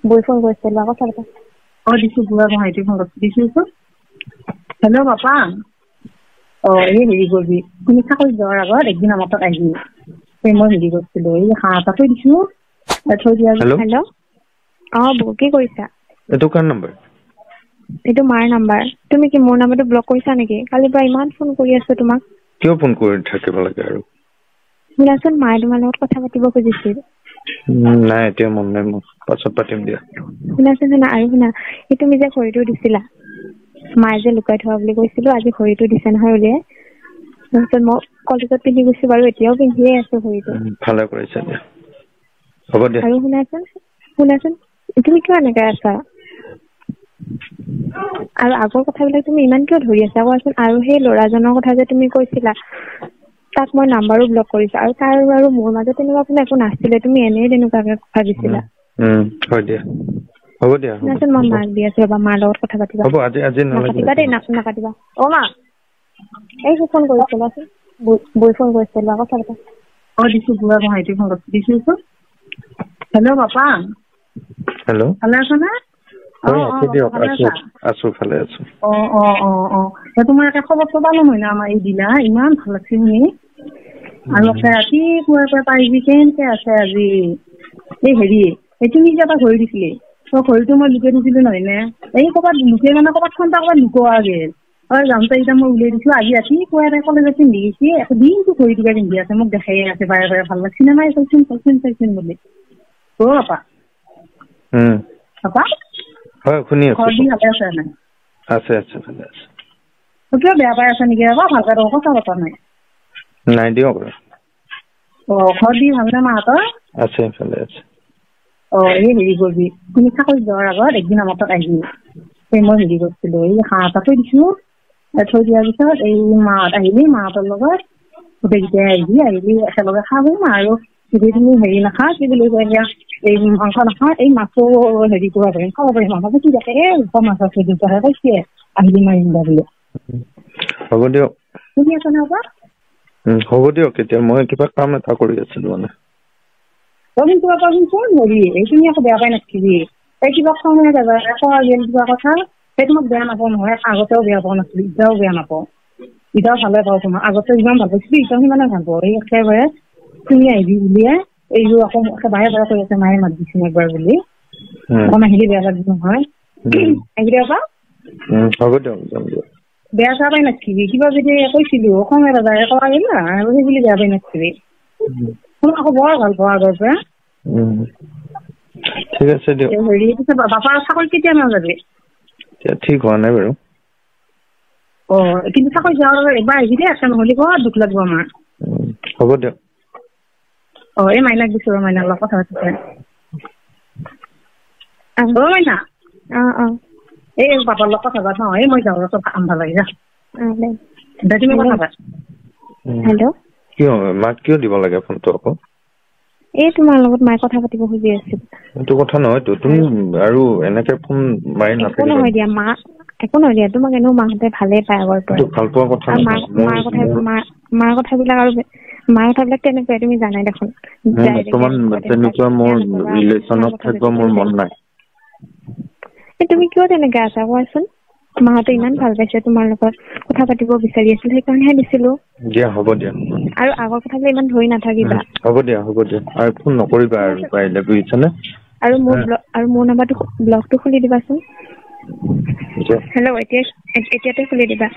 বই ফোন কৰিছিল আকৌ কথা দিছো বুঢ়া ভাইটি ফোন দিছো হেল্ল' পাপা এই হেৰি কৰিবি তুমি চাকৰি যোৱাৰ আগত একদিন আমাৰ তাত আহিবি মই হেৰি কৰিছিলো এই হাঁহ এটা থৈ দিছো থৈ দিয়া হেল্ল' বৌ কি কৰিছা এইটো কাৰ নম্বৰ এইটো মাৰ নাম্বাৰ তুমি কি মোৰ নাম্বাৰটো ব্লক কৰিছা নেকি কালিৰ পৰা ইমান ফোন কৰি আছো তোমাক কিয় ফোন কৰি থাকিব লাগে আৰু শুনাচোন মায়ে তোমাৰ লগত কথা পাতিব খুজিছিল নাই এতিয়া মন নাই মোক পাছত পাতিম দিয়া শুনাচোন আৰু শুনা এই তুমি যে খৰিটো দিছিলা মায়ে যে লুকাই থোৱা বুলি কৈছিলো আজি খৰিটো দিছে নহয় উলিয়াই তাৰপিছত মই কলেজত পিন্ধি গৈছো বাৰু এতিয়াও পিন্ধিয়ে আছো খৰিটো ভালে কৰিছা দিয়া হ'ব দিয়া আৰু শুনাচোন তুমি কিয় এনেকে আছা আৰু আগৰ কথাবিলাক তুমি ইমান কিয় ধৰি আছা কোৱাচোন আৰু সেই ল'ৰাজনৰ কথা যে তুমি কৈছিলা তাক মই নাম্বাৰো ব্লক কৰিছো আৰু তাৰ আৰু মোৰ মাজত তেনেকুৱা কোনো একো নাছিলে তুমি এনেই তেনেকুৱাকে ভাবিছিলা হয় দিয়া হ'ব দিয়া শুনাচোন মই মাক দি আছো ৰবা মাৰ লগত কথা পাতিবা হ'ব আজি নাকাটিবা দেই নাকাটিবা মা এই ফোন কৰিছিলাচোন বই ফোন কৰিছিল আকৌ কথা দিছো বুঢ়া ভাইটি ফোন দিছো হেল্ল' পাপা হেল্ল' ভালে আছা নে আছো ভালে আছো তোমাৰ এটা খবৰ পালো হয় না আমাৰ এই দিনা ইমান ভাল লাগছে শুনি আৰু ৰাতিপুৱাৰ পৰা পাৰিবি কেনেকে আছে আজি এই হেৰি তুমি যে এটা ঘড়ী দিছিলি ঘড়ীটো মই লুকাই দিছিলো নহয় নে এই ক'ৰবাত লুকাই মানে ক'ৰবাত ফোন ক'ৰবাত লুকোৱা গেল যাওঁতে এতিয়া মই উলিয়াই দিছো আজি ৰাতিপুৱাই কলেজত পিন্ধি গৈছে দিনটো ঘড়ীটোকে পিন্ধি আছে মোক দেখাই আছে বাৰে বাৰে ভাল লাগছে চিনেমাই চাইছোন বুলি পাপা পাপা হয় শুনি আছো ঘৰ দি ভালে আছে নাই আছে ভালে আছে কিয় বেয়া পাই আছে নেকি আকৌ ভালকে কথা পতা নাই দিয়ক ঘৰ দি ভালনে মাহঁতৰ আছে ভালে আছে এই হেৰি কৰিবি তুমি চাকৰি যোৱাৰ আগত একদিন আমাৰ তাত আহিবি মই হেৰি কৰিছিলো এই হাঁহ এটা থৈ দিছো থৈ দিয়াৰ পিছত এই মাহঁত আহিলি মাহঁতৰ লগত গোটেইকেইটাই আহিবি একেলগে খাব আৰু যদি তুমি হেৰি নাখা কি বুলি কয় এতিয়া এই মাংস নাখা এই মাছো হেৰি কৰিব পাৰিম খাব পাৰিম মাংস কি দেখে মাছ আছে দুটাহে কৈছে আহিবি মাৰিম বোলে হ'ব দিয়ক শুনি আছা নে হ'ব দিয়ক এতিয়া মই কিবা কাম এটা কৰি আছিলো মানে হেৰি এই তুমি আকৌ বেয়া পাই নাথাকিবি এই কিবা খঙে যাবা কিবা কথা সেই তোমাক বেয়া নাপাওঁ নহয় আগতেও বেয়া পোৱা নাছিলো এতিয়াও বেয়া নাপাওঁ এতিয়াও ভালে পাওঁ তোমাক আগতে ইমান ভাল পাইছিলো এতিয়াও সিমানে ভাল পাওঁ এই একেবাৰে তুমি আহিবি বুলিয়ে এইটো আকৌ বাৰে বাৰে কৈ আছে মায়ে মাত দিছো একবাৰ বুলি আহিলে বেয়া লাগিব নহয় আহিবি আকৌ হ'ব দিয়ক যাম দিয়ক বেয়া চেয়া পাই নাথাকিবি কিবা যদি কৈছিলো খঙে যায় কোৱা গেল না সেই বুলি বেয়া পাই নাথাকিবি তোমাক আকৌ বৰ ভাল পাওঁ আগৰ পৰা ঠিক আছে দিয়ক হেৰি বাপাৰ চাকৰি কেতিয়া নাযাবি ঠিক হোৱা নাই বাৰু কিন্তু চাকৰি যোৱাৰ আগত এবাৰ আহিবি দেই আছে নহ'লে বৰ দুখ লাগিব আমাৰ হ'ব দিয়ক এই মাইনাক দিছো মাইনাৰ লগত কথা পাতিছে মাইনা এই বাপাৰ লগত কথা পাত নহয় মই যাওঁ চব কাম ভাল লাগে যা তুমি কথা পাত হেল্ল' কিয় মাক কিয় দিব লাগে ফোনটো আকৌ এই তোমাৰ লগত মায়ে কথা পাতিব খুজি আছিল এইটো কথা নহয়তো তুমি আৰু এনেকে ফোন মাৰি নাথাকিবা একো নহয় দিয়া তোমাক এনেও মাহঁতে ভালেই পায় আগৰ পৰা ভাল পোৱা কথা মাৰ কথাবিলাক আৰু মাৰ কথাবিলাক তেনেকুৱাই তুমি জানাই দেখোন বৰ্তমান তেনেকুৱা মোৰ ৰিলেশ্যনত থাকিব মোৰ মন নাই তুমি কিয় তেনেকে আছা কোৱাচোন মাহঁতে ইমান ভাল পাইছে তোমাৰ লগত কথা পাতিব বিচাৰি আছিল সেইকাৰণেহে দিছিলো দিয়া হ'ব দিয়া আৰু আগৰ কথাবিলাক ইমান ধৰি নাথাকিবা হ'ব দিয়া আৰু ফোন নকৰিবা আৰু পাৰিলে বুজিছানে আৰু মোৰ নাম্বাৰটো ব্লগটো খুলি দিবাচোন হেল্ল' এতিয়াতে খুলি দিবা